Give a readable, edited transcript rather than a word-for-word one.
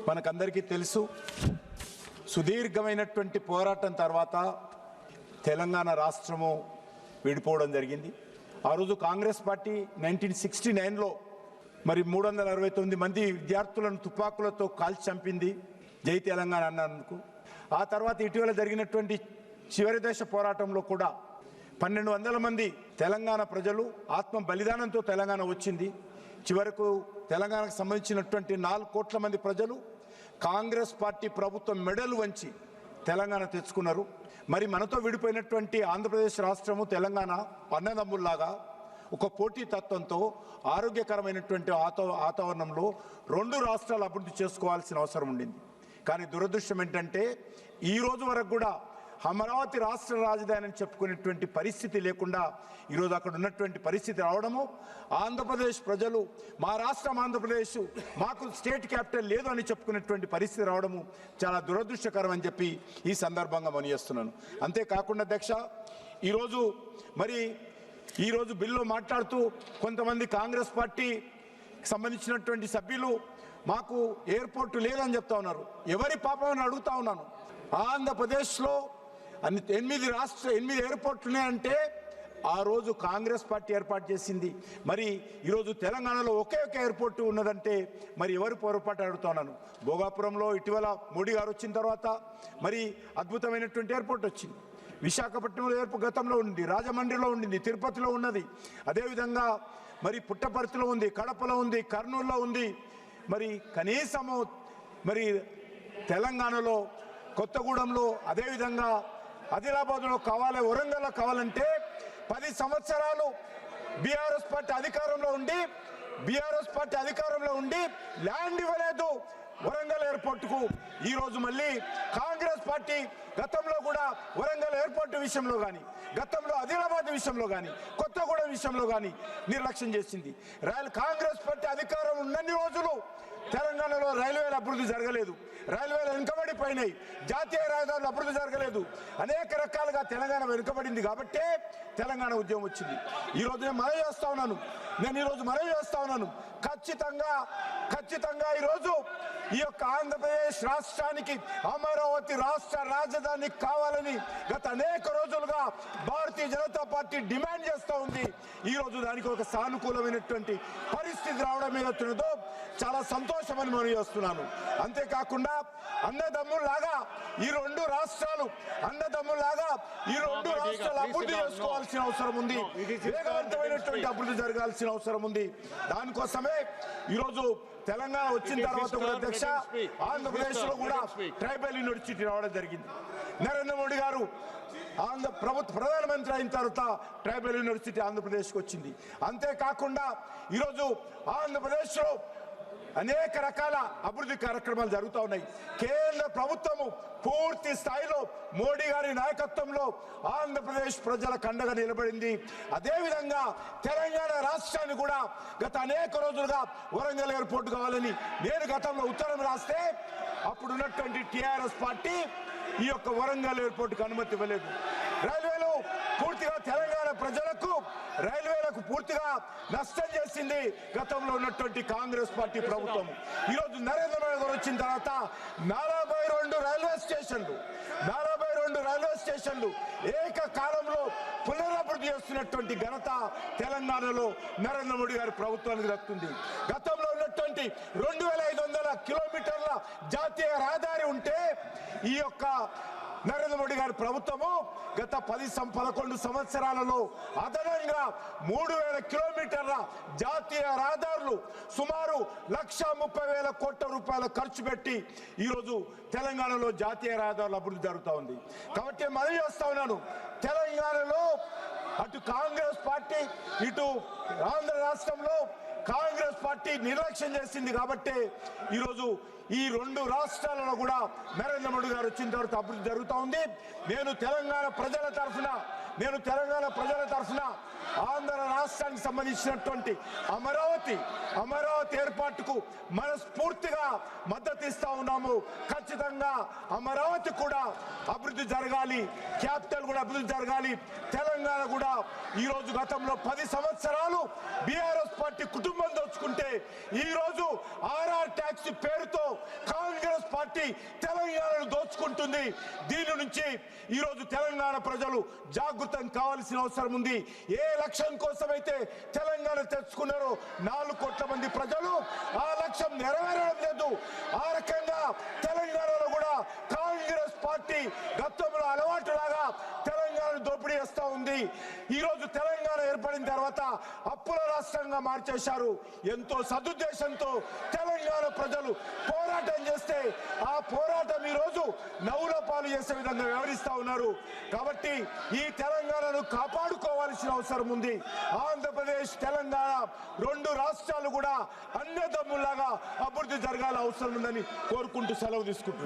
మనకందరికీ తెలుసు సుదీర్ఘమైనటువంటి పోరాటం తర్వాత తెలంగాణ రాష్ట్రము విడిపోవడం జరిగింది. ఆ రోజు కాంగ్రెస్ పార్టీ 1969లో మరి 369 మంది విద్యార్థులను తుపాకులతో కాల్చి చంపింది జై తెలంగాణ అన్నందుకు. ఆ తర్వాత ఇటీవల జరిగినటువంటి చివరి దశ పోరాటంలో కూడా 1200 మంది తెలంగాణ ప్రజలు ఆత్మ బలిదానంతో తెలంగాణ వచ్చింది. చివరకు తెలంగాణకు సంబంధించినటువంటి 4 కోట్ల మంది ప్రజలు కాంగ్రెస్ పార్టీ ప్రభుత్వం మెడలు వంచి తెలంగాణ తెచ్చుకున్నారు. మరి మనతో విడిపోయినటువంటి ఆంధ్రప్రదేశ్ రాష్ట్రము తెలంగాణ అన్నదమ్ముల్లాగా ఒక పోటీ తత్వంతో ఆరోగ్యకరమైనటువంటి వాతావరణంలో 2 రాష్ట్రాలు అభివృద్ధి చేసుకోవాల్సిన అవసరం ఉండింది. కానీ దురదృష్టం ఏంటంటే ఈ రోజు వరకు కూడా అమరావతి రాష్ట్ర రాజధాని అని చెప్పుకునేటువంటి పరిస్థితి లేకుండా ఈరోజు అక్కడ ఉన్నటువంటి పరిస్థితి రావడము, ఆంధ్రప్రదేశ్ ప్రజలు మా రాష్ట్రం ఆంధ్రప్రదేశ్ మాకు స్టేట్ క్యాపిటల్ లేదు అని చెప్పుకునేటువంటి పరిస్థితి రావడము చాలా దురదృష్టకరం అని చెప్పి ఈ సందర్భంగా మనవిస్తున్నాను. అంతేకాకుండా అధ్యక్ష, ఈరోజు బిల్లు మాట్లాడుతూ కొంతమంది కాంగ్రెస్ పార్టీ సంబంధించినటువంటి సభ్యులు మాకు ఎయిర్పోర్టు లేదని చెప్తా ఉన్నారు. ఎవరి పాపం అని అడుగుతా ఉన్నాను. ఆంధ్రప్రదేశ్లో 8 ఎయిర్పోర్ట్లు ఉన్నాయంటే ఆ రోజు కాంగ్రెస్ పార్టీ ఏర్పాటు చేసింది. మరి ఈరోజు తెలంగాణలో ఒకే ఒక ఎయిర్పోర్టు ఉన్నదంటే మరి ఎవరు పొరపాటు అడుగుతా ఉన్నాను. భోగాపురంలో ఇటీవల మోడీ గారు వచ్చిన తర్వాత మరి అద్భుతమైనటువంటి ఎయిర్పోర్ట్ వచ్చింది. విశాఖపట్నంలో ఎయిర్పోర్ట్ గతంలో ఉంది, రాజమండ్రిలో ఉండింది, తిరుపతిలో ఉన్నది, అదేవిధంగా మరి పుట్టపర్తిలో ఉంది, కడపలో ఉంది, కర్నూలులో ఉంది. మరి కనీసము మరి తెలంగాణలో కొత్తగూడెంలో, అదేవిధంగా ఆదిలాబాద్లో కావాలి, వరంగల్లో కావాలంటే 10 సంవత్సరాలు బీఆర్ఎస్ పార్టీ అధికారంలో ఉండి ల్యాండ్ ఇవ్వలేదు వరంగల్ ఎయిర్పోర్టుకు. ఈరోజు మళ్ళీ కాంగ్రెస్ పార్టీ గతంలో కూడా వరంగల్ ఎయిర్పోర్ట్ విషయంలో కానీ, గతంలో ఆదిలాబాద్ విషయంలో కానీ, కొత్తగూడెం విషయంలో కానీ నిర్లక్ష్యం చేసింది. కాంగ్రెస్ పార్టీ అధికారం ఉన్నన్ని రోజులు తెలంగాణలో రైల్వేల అభివృద్ధి జరగలేదు, రైల్వేలు వెనుకబడిపోయినాయి, జాతీయ రహదారులు అభివృద్ధి జరగలేదు, అనేక రకాలుగా తెలంగాణ వెనుకబడింది. కాబట్టే తెలంగాణ ఉద్యమం వచ్చింది. ఈరోజు నేను మనవి చేస్తా ఉన్నాను ఖచ్చితంగా ఈరోజు ఈ యొక్క ఆంధ్రప్రదేశ్ రాష్ట్రానికి అమరావతి రాష్ట్ర రాజధాని కావాలని గత అనేక రోజులుగా భారతీయ జనతా పార్టీ డిమాండ్ చేస్తూ ఉంది. ఈరోజు దానికి ఒక సానుకూలమైనటువంటి పరిస్థితి రావడం ఏదవుతుందో చాలా సంతోషమని మనం చేస్తున్నాను. అంతేకాకుండా అన్నదమ్ముల్లాగా ఈ రెండు రాష్ట్రాలు అభివృద్ధి చేసుకోవాల్సిన అవసరం ఉంది, వేగవంతమైనటువంటి అభివృద్ధి జరగాల్సిన అవసరం ఉంది. దానికోసమే ఈరోజు తెలంగాణ వచ్చిన తర్వాత కూడా అధ్యక్ష ఆంధ్రప్రదేశ్ లో కూడా ట్రైబల్ యూనివర్సిటీ రావడం జరిగింది. నరేంద్ర మోడీ గారు ప్రధానమంత్రి అయిన తర్వాత ట్రైబల్ యూనివర్సిటీ ఆంధ్రప్రదేశ్కి వచ్చింది. అంతేకాకుండా ఈరోజు ఆంధ్రప్రదేశ్ లో అనేక రకాల అభివృద్ధి కార్యక్రమాలు జరుగుతూ ఉన్నాయి. కేంద్ర ప్రభుత్వము పూర్తి స్థాయిలో మోడీ గారి నాయకత్వంలో ఆంధ్రప్రదేశ్ ప్రజలకు అండగా నిలబడింది. అదేవిధంగా తెలంగాణ రాష్ట్రాన్ని కూడా గత అనేక రోజులుగా వరంగల్ ఎయిర్పోర్ట్ కావాలని నేను గతంలో ఉత్తరం రాస్తే అప్పుడున్నటువంటి టీఆర్ఎస్ పార్టీ ఈ యొక్క వరంగల్ ఎయిర్పోర్ట్కి అనుమతి ఇవ్వలేదు. రైల్వేలు పూర్తిగా తెలంగాణ ప్రజలకు రైల్వేలకు పూర్తిగా నష్టం చేసింది గతంలో ఉన్నటువంటి కాంగ్రెస్ పార్టీ ప్రభుత్వం. ఈరోజు నరేంద్ర మోడీ గారు వచ్చిన తర్వాత 42 రైల్వే స్టేషన్లు ఏకకాలంలో పునరభివృద్ధి చేస్తున్నటువంటి ఘనత తెలంగాణలో నరేంద్ర మోడీ గారి ప్రభుత్వానికి దక్కుతుంది. గతంలో ఉన్నటువంటి 2500 కిలోమీటర్ల జాతీయ రహదారి ఉంటే ఈ యొక్క నరేంద్ర మోడీ గారి ప్రభుత్వము గత 11 సంవత్సరాలలో అదనంగా 3000 కిలోమీటర్ల జాతీయ రహదారులు సుమారు 1,30,000 కోట్ల రూపాయల ఖర్చు పెట్టి ఈరోజు తెలంగాణలో జాతీయ రహదారులు అభివృద్ధి జరుగుతూ ఉంది. కాబట్టి మనవి చేస్తా ఉన్నాను, తెలంగాణలో అటు కాంగ్రెస్ పార్టీ ఇటు ఆంధ్ర రాష్ట్రంలో కాంగ్రెస్ పార్టీ నిర్లక్ష్యం చేసింది. కాబట్టి ఈరోజు ఈ 2 రాష్ట్రాలలో కూడా నరేంద్ర మోడీ గారు వచ్చిన తర్వాత అభివృద్ధి జరుగుతూ ఉంది. నేను తెలంగాణ ప్రజల తరఫున ఆంధ్ర రాష్ట్రానికి సంబంధించినటువంటి అమరావతి ఏర్పాటుకు మనస్ఫూర్తిగా మద్దతు ఇస్తా ఉన్నాము. ఖచ్చితంగా అమరావతి కూడా అభివృద్ధి జరగాలి, క్యాపిటల్ కూడా అభివృద్ధి జరగాలి. తెలంగాణ కూడా ఈరోజు గతంలో 10 సంవత్సరాలు బీఆర్ఎస్ పార్టీ కుటుంబం దోచుకుంటే ఈరోజు ఆర్ఆర్ ట్యాక్స్ పేరుతో కాంగ్రెస్ పార్టీ తెలంగాణను దోచుకుంటుంది. దీని నుంచి ఈరోజు తెలంగాణ ప్రజలు జాగృతం కావాల్సిన అవసరం ఉంది. ఏ లక్ష్యం కోసమైతే తెలంగాణ తెచ్చుకున్నారో 4 కోట్ల మంది ప్రజలు ఆ లక్ష్యం నెరవేరడం లేదు. ఆ రకంగా తెలంగాణలో కూడా కాంగ్రెస్ పార్టీ గతంలో అలవాటులాగా తెలంగాణ దోపిడీ చేస్తూ ఉంది. ఈరోజు తెలంగాణ ఏర్పడిన తర్వాత అప్పుల రాష్ట్రంగా మార్చేశారు. ఎంతో సదుద్దేశంతో తెలంగాణ ప్రజలు పోరాటం చేస్తే ఆ పోరాటం ఈరోజు నవ్వుల పాలు చేసే విధంగా వ్యవహరిస్తూ ఉన్నారు. కాబట్టి ఈ తెలంగాణను కాపాడుకోవాల్సిన అవసరం ఉంది. ఆంధ్రప్రదేశ్ తెలంగాణ 2 రాష్ట్రాలు కూడా అన్నదమ్ములాగా అభివృద్ధి జరగాల అవసరం ఉందని కోరుకుంటూ సెలవు తీసుకుంటున్నారు.